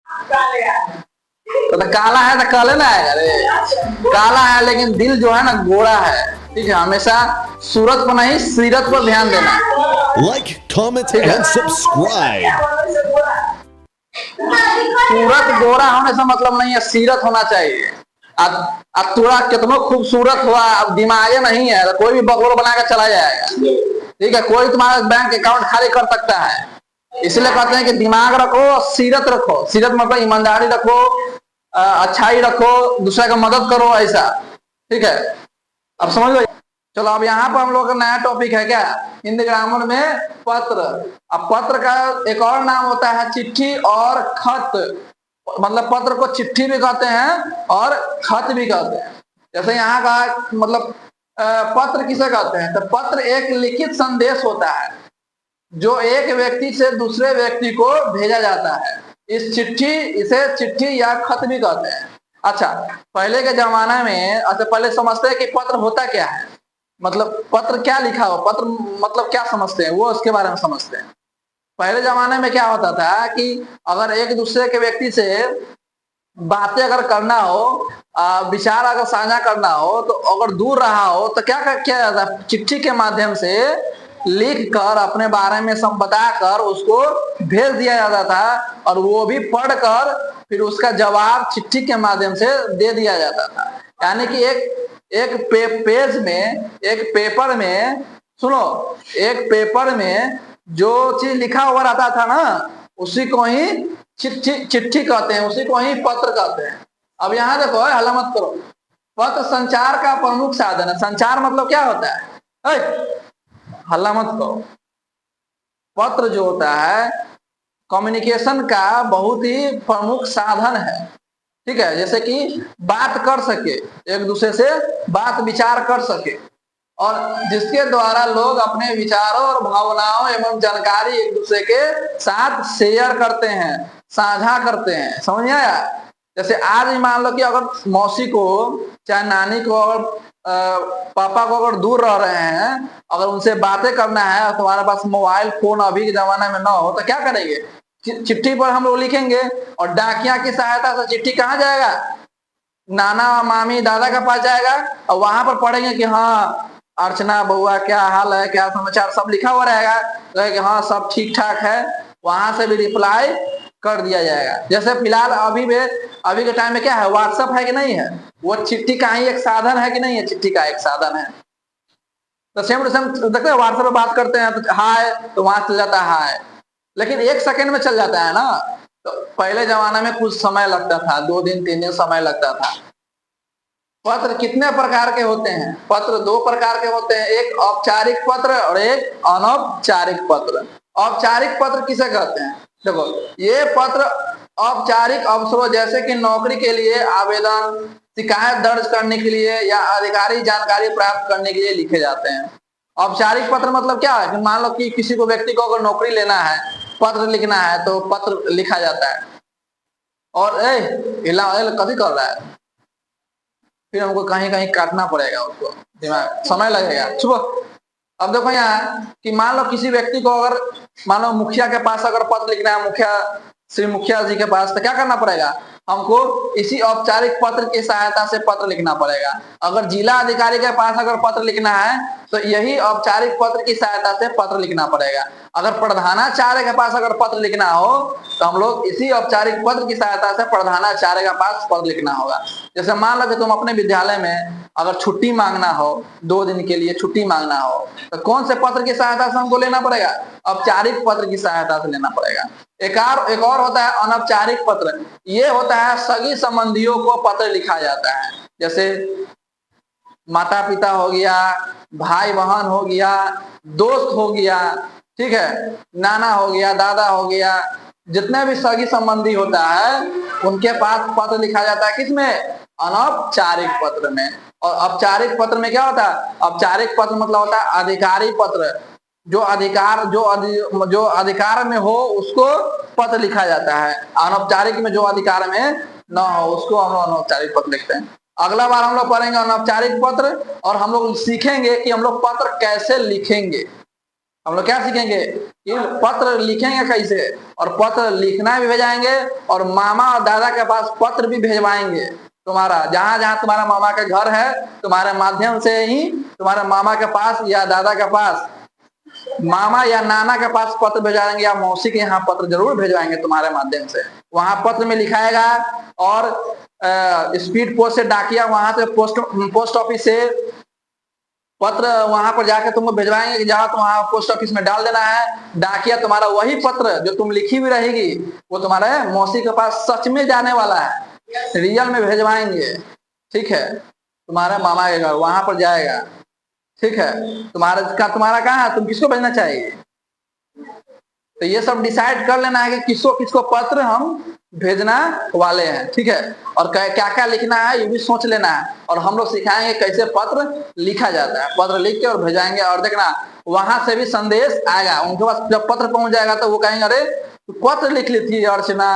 तो काला है तो काले ना है, अरे काला है लेकिन दिल जो है ना गोरा है। ठीक है, हमेशा सूरत पर नहीं सीरत पर ध्यान देना। Like, comment, and subscribe. सूरत गोरा होने से मतलब नहीं है, सीरत होना चाहिए। अब थोड़ा कितना खूबसूरत हुआ, अब दिमागे नहीं है तो कोई भी बगोर बना के चला जाएगा। ठीक है, कोई तुम्हारा बैंक अकाउंट खाली कर सकता है। इसलिए कहते हैं कि दिमाग रखो और सीरत रखो। सीरत मतलब ईमानदारी रखो, अच्छाई रखो, दूसरे का मदद करो, ऐसा। ठीक है, अब समझ लो। चलो अब यहाँ पर हम लोग का नया टॉपिक है क्या, हिंदी ग्रामर में पत्र। अब पत्र का एक और नाम होता है चिट्ठी और खत। मतलब पत्र को चिट्ठी भी कहते हैं और खत भी कहते हैं। जैसे यहाँ का मतलब पत्र किसे कहते हैं, तो पत्र एक लिखित संदेश होता है जो एक व्यक्ति से दूसरे व्यक्ति को भेजा जाता है। इसे चिट्ठी या खत भी कहते हैं। अच्छा, पहले के जमाना में, अच्छा पहले समझते हैं कि पत्र होता क्या है, मतलब पत्र क्या लिखा हो, पत्र मतलब क्या समझते हैं वो, उसके बारे में समझते हैं। पहले जमाने में क्या होता था कि अगर एक दूसरे के व्यक्ति से बातें अगर करना हो, विचार अगर साझा करना हो, तो अगर दूर रहा हो तो क्या किया जाता है, चिट्ठी के माध्यम से लिख कर अपने बारे में सब बताकर उसको भेज दिया जाता था, और वो भी पढ़कर फिर उसका जवाब चिट्ठी के माध्यम से दे दिया जाता था। यानी कि एक पेज में, एक पेपर में, सुनो, एक पेपर में जो चीज लिखा हुआ रहता था ना, उसी को ही चिट्ठी कहते हैं, उसी को ही पत्र कहते हैं। अब यहाँ देखो, हल्ला मत करो। पत्र संचार का प्रमुख साधन है। संचार मतलब क्या होता है, हल्ला मत करो। पत्र जो होता है कम्युनिकेशन का बहुत ही प्रमुख साधन है। ठीक है, जैसे कि बात कर सके, एक दूसरे से बात विचार कर सके, और जिसके द्वारा लोग अपने विचारों और भावनाओं एवं जानकारी एक दूसरे के साथ शेयर करते हैं, साझा करते हैं। समझ में आया? जैसे आज मान लो कि अगर मौसी को चाहे नानी को, अगर पापा को अगर दूर रह रहे हैं, अगर उनसे बातें करना है और तुम्हारे पास मोबाइल फोन अभी के जमाने में ना हो, तो क्या करेंगे, चिट्ठी पर हम लोग लिखेंगे, और डाकिया की सहायता से चिट्ठी कहाँ जाएगा, नाना मामी दादा का पास जाएगा, और वहां पर पढ़ेंगे कि हाँ अर्चना बउआ क्या हाल है, क्या समाचार, सब लिखा हुआ रहेगा, तो कि हाँ सब ठीक ठाक है। वहां से भी रिप्लाई कर दिया जाएगा। जैसे फिलहाल अभी के टाइम में क्या है, व्हाट्सएप है कि नहीं है, वो चिट्ठी का ही एक साधन है कि नहीं है, चिट्ठी का एक साधन है। तो सेम टू सेम देखते हैं, व्हाट्सएप पे बात करते हैं तो हाय, तो वहां चल जाता है हाय, लेकिन 1 सेकंड में चल जाता है ना। तो पहले जमाने में कुछ समय लगता था, 2 दिन 3 दिन समय लगता था। पत्र कितने प्रकार के होते हैं, पत्र 2 प्रकार के होते हैं, एक औपचारिक पत्र और एक अनौपचारिक पत्र। औपचारिक पत्र किसे कहते हैं, देखो ये पत्र औपचारिक अवसरों जैसे कि नौकरी के लिए आवेदन, शिकायत दर्ज करने के लिए या अधिकारी जानकारी प्राप्त करने के लिए लिखे जाते हैं। औपचारिक पत्र मतलब क्या है कि मान लो कि किसी को, व्यक्ति को अगर नौकरी लेना है, पत्र लिखना है, तो पत्र लिखा जाता है। और कभी कर रहा है, फिर हमको कहीं कहीं काटना पड़ेगा, उसको दिमाग समय लगेगा सुबह। अब देखो यहाँ कि मान लो किसी व्यक्ति को अगर, मान लो मुखिया के पास अगर पत्र लिखना है, श्री मुखिया जी के पास, तो क्या करना पड़ेगा, हमको इसी औपचारिक पत्र की सहायता से पत्र लिखना पड़ेगा। अगर जिला अधिकारी के पास अगर पत्र लिखना है, तो यही औपचारिक पत्र की सहायता से पत्र लिखना पड़ेगा। अगर प्रधानाचार्य के पास अगर पत्र लिखना हो, तो हम लोग इसी औपचारिक पत्र की सहायता से प्रधानाचार्य के पास पत्र लिखना होगा। जैसे मान लो कि तुम अपने विद्यालय में अगर छुट्टी मांगना हो, 2 दिन के लिए छुट्टी मांगना हो, तो कौन से पत्र की सहायता से हमको लेना पड़ेगा, औपचारिक पत्र की सहायता से लेना पड़ेगा। एक और होता है अनौपचारिक पत्र। ये होता है सगी संबंधियों को पत्र लिखा जाता है, जैसे माता पिता हो गया, भाई बहन हो गया, दोस्त हो गया, ठीक है, नाना हो गया, दादा हो गया, जितने भी सगी संबंधी होता है उनके पास पत्र लिखा जाता है। किसमें, अनौपचारिक पत्र में। और औपचारिक पत्र में क्या होता है, औपचारिक पत्र मतलब होता है अधिकारी पत्र, जो अधिकार में हो उसको पत्र लिखा जाता है। अनौपचारिक में जो अधिकार में न हो उसको हम अनौपचारिक पत्र लिखते हैं। अगला बार हम लोग पढ़ेंगे अनौपचारिक पत्र, और हम लोग सीखेंगे कि हम लोग पत्र कैसे लिखेंगे। हम लोग क्या सीखेंगे कि पत्र लिखेंगे कैसे, और पत्र लिखना भी भेजाएंगे, और मामा और दादा के पास पत्र भी भेजवाएंगे। तुम्हारा जहां जहां तुम्हारा मामा का घर है, तुम्हारे माध्यम से ही तुम्हारे मामा के पास या दादा के पास, मामा या नाना के पास पत्र भेजाएंगे, या मौसी के यहाँ पत्र जरूर भेजवाएंगे तुम्हारे माध्यम से। वहां पत्र में लिखाएगा, और स्पीड पोस्ट से डाकिया वहां से पोस्ट ऑफिस से पत्र वहां पर जाकर तुमको भेजवाएंगे कि जहां तुम वहां पोस्ट ऑफिस में डाल देना है। डाकिया तुम्हारा वही पत्र जो तुम लिखी हुई रहेगी वो तुम्हारे मौसी के पास सच में जाने वाला है, रियल में भेजवाएंगे। ठीक है, तुम्हारे मामा के घर वहां पर जाएगा। ठीक है, तुम्हारा कहाँ है, तुम किसको भेजना चाहिए। तो ये सब डिसाइड कर लेना है कि किसको किसको पत्र हम भेजना वाले हैं। ठीक है, और क्या क्या लिखना है ये भी सोच लेना है, और हम लोग सिखाएंगे कैसे पत्र लिखा जाता है। पत्र लिख के और भेजाएंगे, और देखना वहां से भी संदेश आएगा उनके पास। जब पत्र पहुंच जाएगा तो वो कहेंगे अरे तू पत्र लिख ली थी अर्चना।